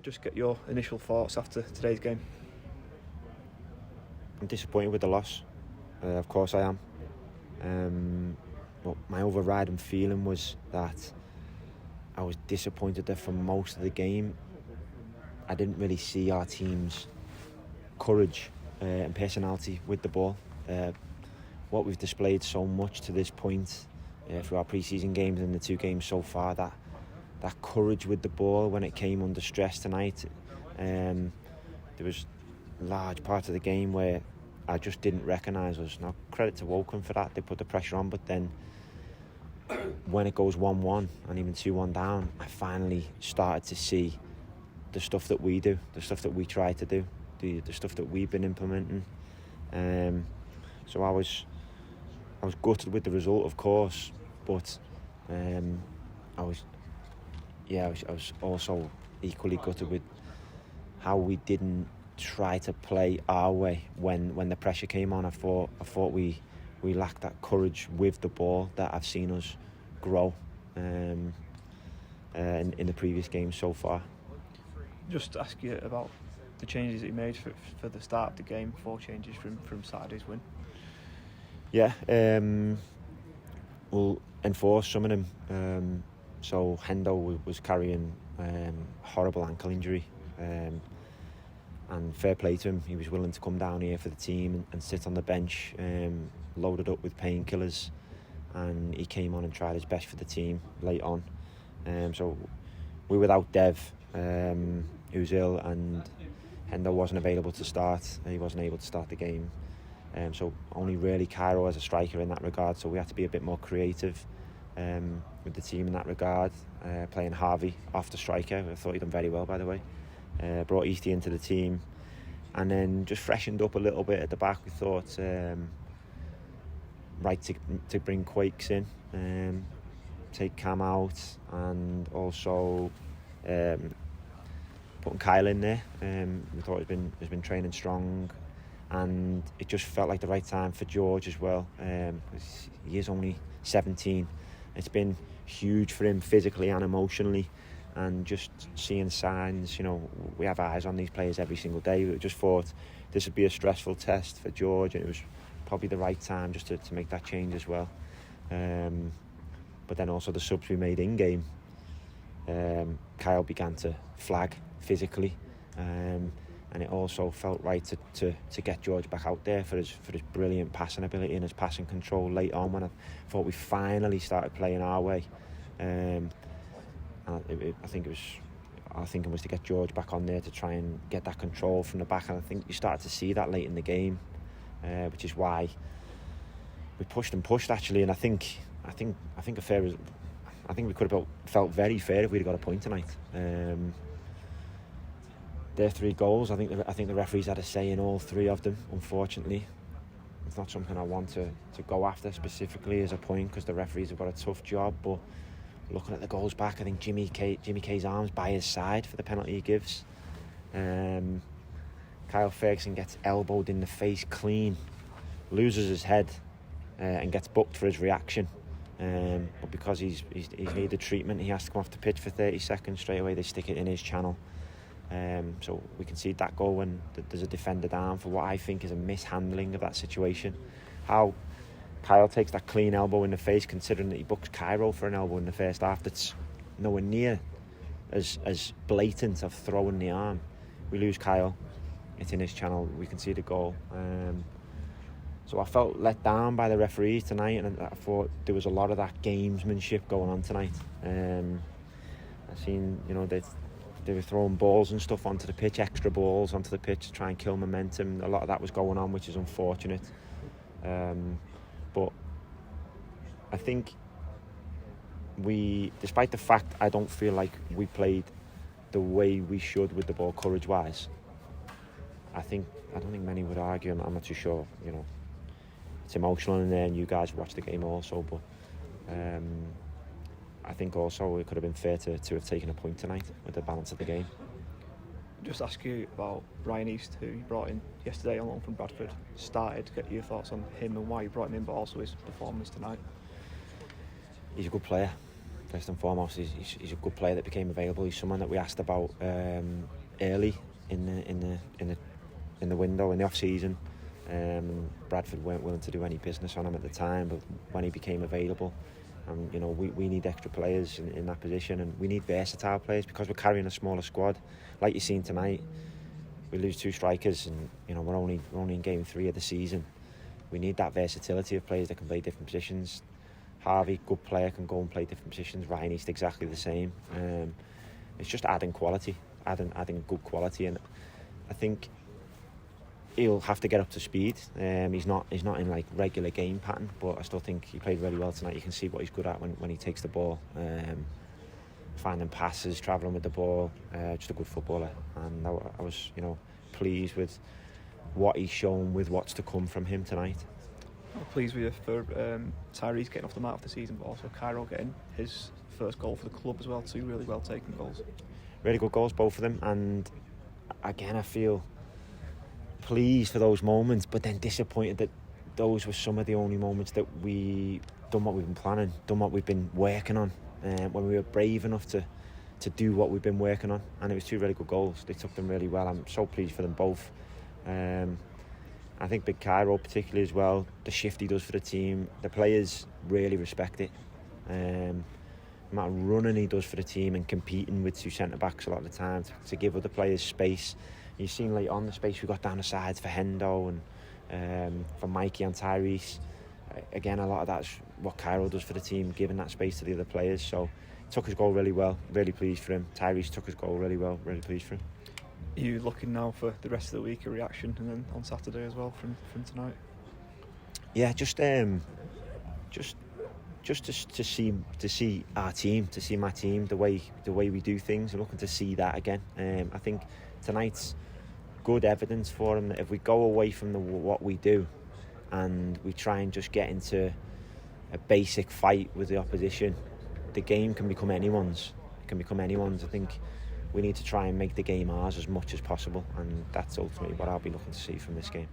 just get your initial thoughts after today's game. I'm disappointed with the loss. Of course I am. But my overriding feeling was that I was disappointed that for most of the game I didn't really see our team's courage and personality with the ball. What we've displayed so much to this point through our pre-season games and the 2 games so far, that courage with the ball when it came under stress tonight. There was large parts of the game where I just didn't recognise us. Now, credit to Woking for that, they put the pressure on, but then when it goes 1-1 and even 2-1 down, I finally started to see the stuff that we do, the stuff that we try to do, the stuff that we've been implementing. So I was gutted with the result, of course, but I was also equally gutted with how we didn't try to play our way when the pressure came on. I thought we lacked that courage with the ball that I've seen us grow in the previous games so far. Just to ask you about the changes that you made for the start of the game, 4 changes from Saturday's win. Yeah, we'll enforce some of them. So Hendo was carrying horrible ankle injury, and fair play to him. He was willing to come down here for the team and sit on the bench, loaded up with painkillers, and he came on and tried his best for the team late on. So we were without Dev, who's ill, and Hendo wasn't available to start. He wasn't able to start the game. So only really Cairo as a striker in that regard. So we had to be a bit more creative with the team in that regard. Playing Harvey off the striker. I thought he'd done very well, by the way. Brought Eastie into the team, and then just freshened up a little bit at the back. We thought right to bring Quakes in, take Cam out, and also putting Kyle in there. We thought he's been training strong, and it just felt like the right time for George as well. He is only 17. It's been huge for him physically and emotionally, and just seeing signs, we have eyes on these players every single day. We just thought this would be a stressful test for George, and it was probably the right time just to make that change as well. But then also the subs we made in game, Kyle began to flag physically, and it also felt right to get George back out there for his brilliant passing ability and his passing control late on, when I thought we finally started playing our way. I think our thinking was to get George back on there to try and get that control from the back, and I think you started to see that late in the game, which is why we pushed actually. And I think we could have felt very fair if we'd have got a point tonight. Their 3 goals, I think the referees had a say in all 3 of them. Unfortunately, it's not something I want to go after specifically as a point, because the referees have got a tough job. But looking at the goals back, I think Jimmy K's arm's by his side for the penalty he gives. Kyle Ferguson gets elbowed in the face clean, loses his head, and gets booked for his reaction. But because he's needed treatment, he has to come off the pitch for 30 seconds. Straight away they stick it in his channel. So we concede that goal when there's a defender down for what I think is a mishandling of that situation. How Kyle takes that clean elbow in the face, considering that he books Cairo for an elbow in the first half that's nowhere near as blatant of throwing the arm. We lose Kyle, it's in his channel, we concede a goal. So I felt let down by the referees tonight, and I thought there was a lot of that gamesmanship going on tonight. I've seen, they were throwing balls and stuff onto the pitch, extra balls onto the pitch to try and kill momentum. A lot of that was going on, which is unfortunate. But I think despite the fact I don't feel like we played the way we should with the ball courage-wise, I don't think many would argue. I'm not too sure. It's emotional in there, and you guys watch the game also. But I think also it could have been fair to have taken a point tonight with the balance of the game. Just ask you about Ryan East, who you brought in yesterday on loan from Bradford. Started, get your thoughts on him and why you brought him in, but also his performance tonight. He's a good player. First and foremost, he's a good player that became available. He's someone that we asked about early in the window, in the off season. Bradford weren't willing to do any business on him at the time, but when he became available, you know, we need extra players in that position, and we need versatile players because we're carrying a smaller squad. Like you've seen tonight, we lose 2 strikers, and you know we're only in game 3 of the season. We need that versatility of players that can play different positions. Harvey, good player, can go and play different positions. Ryan East, exactly the same. It's just adding quality, adding good quality, and I think he'll have to get up to speed. He's not in like regular game pattern, but I still think he played really well tonight. You can see what he's good at when he takes the ball, finding passes, travelling with the ball. Just a good footballer, and I was, you know, pleased with what he's shown, with what's to come from him tonight. I'm pleased with you for Tyrese getting off the mat of the season, but also Cairo getting his first goal for the club as well. 2 really well taken goals. Really good goals, both of them, and again I feel pleased for those moments, but then disappointed that those were some of the only moments that we done what we've been planning, done what we've been working on, when we were brave enough to do what we've been working on. And it was 2 really good goals. They took them really well. I'm so pleased for them both. I think Big Cairo particularly as well, the shift he does for the team, the players really respect it. The amount of running he does for the team and competing with 2 centre-backs a lot of the time to give other players space. You've seen late on the space we got down the sides for Hendo and for Mikey and Tyrese. Again, a lot of that's what Cairo does for the team, giving that space to the other players. So he took his goal really well, really pleased for him. Tyrese took his goal really well, really pleased for him. Are you looking now for the rest of the week, a reaction, and then on Saturday as well from tonight? Yeah, just to see our team, to see my team, the way we do things. I'm looking to see that again. I think tonight's good evidence for him that if we go away from what we do and we try and just get into a basic fight with the opposition, the game can become anyone's. It can become anyone's. I think we need to try and make the game ours as much as possible, and that's ultimately what I'll be looking to see from this game.